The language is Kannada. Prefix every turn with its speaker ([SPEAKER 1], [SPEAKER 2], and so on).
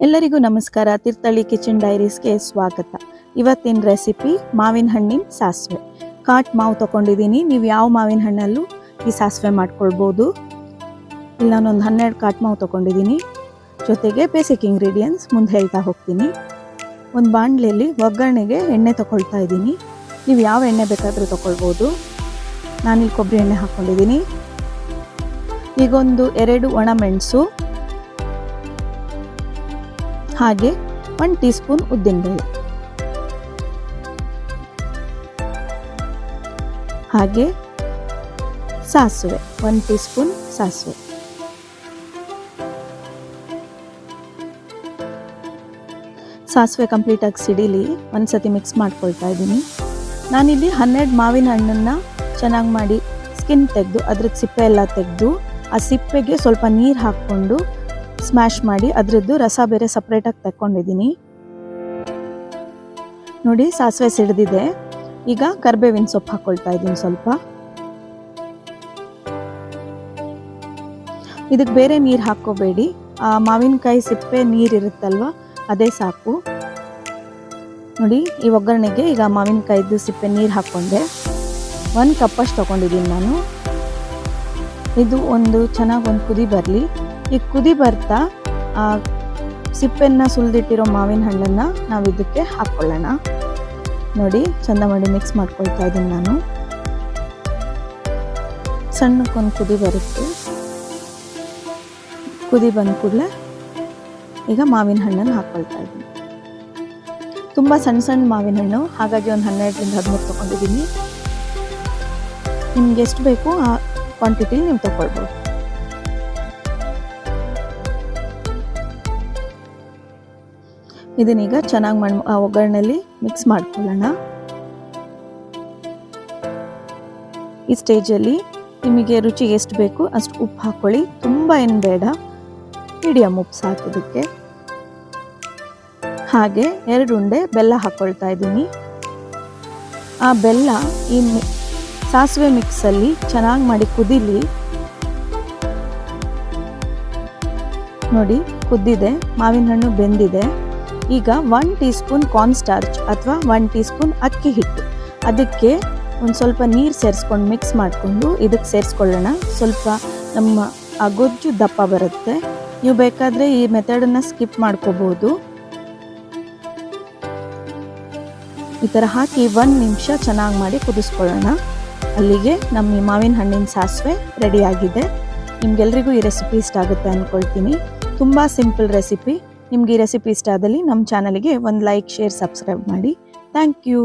[SPEAKER 1] ಎಲ್ಲರಿಗೂ ನಮಸ್ಕಾರ. ತೀರ್ಥಹಳ್ಳಿ ಕಿಚನ್ ಡೈರೀಸ್ಗೆ ಸ್ವಾಗತ. ಇವತ್ತಿನ ರೆಸಿಪಿ ಮಾವಿನ ಹಣ್ಣಿನ ಸಾಸಿವೆ. ಕಾಟ್ ಮಾವು ತೊಗೊಂಡಿದ್ದೀನಿ. ನೀವು ಯಾವ ಮಾವಿನ ಹಣ್ಣಲ್ಲೂ ಈ ಸಾಸಿವೆ ಮಾಡ್ಕೊಳ್ಬೋದು. ಇಲ್ಲಿ ನಾನೊಂದು 12 ಕಾಟ್ ಮಾವು ತೊಗೊಂಡಿದ್ದೀನಿ. ಜೊತೆಗೆ ಬೇಸಿಕ್ ಇಂಗ್ರೀಡಿಯೆಂಟ್ಸ್ ಮುಂದೆ ಹೇಳ್ತಾ ಹೋಗ್ತೀನಿ. ಒಂದು ಬಾಣಲೆಯಲ್ಲಿ ಒಗ್ಗರಣೆಗೆ ಎಣ್ಣೆ ತೊಗೊಳ್ತಾ ಇದ್ದೀನಿ. ನೀವು ಯಾವ ಎಣ್ಣೆ ಬೇಕಾದರೂ ತೊಗೊಳ್ಬೋದು. ನಾನಿಲ್ಲಿ ಕೊಬ್ಬರಿ ಎಣ್ಣೆ ಹಾಕ್ಕೊಂಡಿದ್ದೀನಿ. ಈಗೊಂದು 2 ಒಣಮೆಣಸು, ಹಾಗೆ 1 ಟೀ ಸ್ಪೂನ್ ಉದ್ದಿನಬೇಳೆ, ಹಾಗೆ ಸಾಸಿವೆ 1 ಟೀ ಸ್ಪೂನ್ ಸಾಸಿವೆ, ಸಾಸಿವೆ ಕಂಪ್ಲೀಟಾಗಿ ಸಿಡಿಲಿ ಒಂದ್ಸತಿ ಮಿಕ್ಸ್ ಮಾಡ್ಕೊಳ್ತಾ ಇದ್ದೀನಿ. ನಾನಿಲ್ಲಿ 12 ಮಾವಿನ ಹಣ್ಣನ್ನು ಚೆನ್ನಾಗಿ ಮಾಡಿ ಸ್ಕಿನ್ ತೆಗೆದು ಅದ್ರದ್ದು ಸಿಪ್ಪೆ ಎಲ್ಲ ತೆಗೆದು ಆ ಸಿಪ್ಪೆಗೆ ಸ್ವಲ್ಪ ನೀರು ಹಾಕ್ಕೊಂಡು ಸ್ಮ್ಯಾಶ್ ಮಾಡಿ ಅದರದ್ದು ರಸ ಬೇರೆ ಸಪ್ರೇಟಾಗಿ ತಗೊಂಡಿದ್ದೀನಿ. ನೋಡಿ, ಸಾಸಿವೆ ಸಿಡಿದಿದೆ. ಈಗ ಕರಿಬೇವಿನ ಸೊಪ್ಪು ಹಾಕ್ಕೊಳ್ತಾ ಇದ್ದೀನಿ ಸ್ವಲ್ಪ. ಇದಕ್ಕೆ ಬೇರೆ ನೀರು ಹಾಕ್ಕೋಬೇಡಿ. ಆ ಮಾವಿನಕಾಯಿ ಸಿಪ್ಪೆ ನೀರಿರುತ್ತಲ್ವ, ಅದೇ ಸಾಕು. ನೋಡಿ, ಈ ಒಗ್ಗರಣೆಗೆ ಈಗ ಮಾವಿನಕಾಯಿದ್ದು ಸಿಪ್ಪೆ ನೀರು ಹಾಕ್ಕೊಂಡೆ. 1 ಕಪ್ಪಷ್ಟು ತೊಗೊಂಡಿದ್ದೀನಿ ನಾನು. ಇದು ಚೆನ್ನಾಗಿ ಒಂದು ಕುದಿ ಬರಲಿ. ಈ ಕುದಿ ಬರ್ತಾ ಸಿಪ್ಪೆನ್ನ ಸುಲಿದಿಟ್ಟಿರೋ ಮಾವಿನ ಹಣ್ಣನ್ನು ನಾವು ಇದಕ್ಕೆ ಹಾಕ್ಕೊಳ್ಳೋಣ. ನೋಡಿ, ಚಂದ ಮಾಡಿ ಮಿಕ್ಸ್ ಮಾಡ್ಕೊಳ್ತಾ ಇದ್ದೀನಿ ನಾನು. ಸಣ್ಣಕ್ಕೊಂದು ಕುದಿ ಬರುತ್ತೆ. ಕುದಿ ಬಂದ ಕೂಡಲೇ ಈಗ ಮಾವಿನ ಹಣ್ಣನ್ನು ಹಾಕ್ಕೊಳ್ತಾ ಇದ್ದೀನಿ. ತುಂಬ ಸಣ್ಣ ಮಾವಿನ ಹಣ್ಣು, ಹಾಗಾಗಿ ಒಂದು 12ರಿಂದ 13 ತೊಗೊಂಡಿದ್ದೀನಿ. ನಿಮ್ಗೆ ಎಷ್ಟು ಬೇಕು ಆ ಕ್ವಾಂಟಿಟಿ ನೀವು ತೊಗೊಳ್ಬೋದು. ಇದನ್ನೀಗ ಚೆನ್ನಾಗಿ ಒಗ್ಗರಣೆಯಲ್ಲಿ ಮಿಕ್ಸ್ ಮಾಡ್ಕೊಳ್ಳೋಣ. ಈ ಸ್ಟೇಜಲ್ಲಿ ನಿಮಗೆ ರುಚಿಗೆ ಎಷ್ಟು ಬೇಕು ಅಷ್ಟು ಉಪ್ಪು ಹಾಕ್ಕೊಳ್ಳಿ. ತುಂಬ ಏನು ಬೇಡ, ಮೀಡಿಯಮ್ ಉಪ್ಪು ಸಾಕಿದ್ದಕ್ಕೆ. ಹಾಗೆ 2 ಉಂಡೆ ಬೆಲ್ಲ ಹಾಕ್ಕೊಳ್ತಾ ಇದ್ದೀನಿ. ಆ ಬೆಲ್ಲ ಈ ಸಾಸಿವೆ ಮಿಕ್ಸಲ್ಲಿ ಚೆನ್ನಾಗಿ ಮಾಡಿ ಕುದೀಲಿ. ನೋಡಿ, ಕುದ್ದಿದೆ, ಮಾವಿನ ಹಣ್ಣು ಬೆಂದಿದೆ. ಈಗ 1 ಟೀ ಸ್ಪೂನ್ ಕಾರ್ನ್ ಸ್ಟಾರ್ಚ್ ಅಥವಾ 1 ಟೀ ಸ್ಪೂನ್ ಅಕ್ಕಿ ಹಿಟ್ಟು, ಅದಕ್ಕೆ ಒಂದು ಸ್ವಲ್ಪ ನೀರು ಸೇರಿಸ್ಕೊಂಡು ಮಿಕ್ಸ್ ಮಾಡಿಕೊಂಡು ಇದಕ್ಕೆ ಸೇರಿಸ್ಕೊಳ್ಳೋಣ. ಸ್ವಲ್ಪ ನಮ್ಮ ಆ ಗೊಜ್ಜು ದಪ್ಪ ಬರುತ್ತೆ. ನೀವು ಬೇಕಾದರೆ ಈ ಮೆಥಡನ್ನು ಸ್ಕಿಪ್ ಮಾಡ್ಕೋಬೋದು. ಈ ಥರ ಹಾಕಿ 1 ನಿಮಿಷ ಚೆನ್ನಾಗಿ ಮಾಡಿ ಕುದಿಸ್ಕೊಳ್ಳೋಣ. ಅಲ್ಲಿಗೆ ನಮ್ಮ ಮಾವಿನ ಹಣ್ಣಿನ ಸಾಸಿವೆ ರೆಡಿಯಾಗಿದೆ. ನಿಮ್ಗೆಲ್ರಿಗೂ ಈ ರೆಸಿಪಿ ಇಷ್ಟ ಆಗುತ್ತೆ ಅಂದ್ಕೊಳ್ತೀನಿ. ತುಂಬ ಸಿಂಪಲ್ ರೆಸಿಪಿ. ನಿಮ್ಗೆ ಈ ರೆಸಿಪಿ ಇಷ್ಟ ಆದಲ್ಲಿ ನಮ್ಮ ಚಾನಲ್ಗೆ ಒಂದು ಲೈಕ್, ಶೇರ್, ಸಬ್ಸ್ಕ್ರೈಬ್ ಮಾಡಿ. Thank you.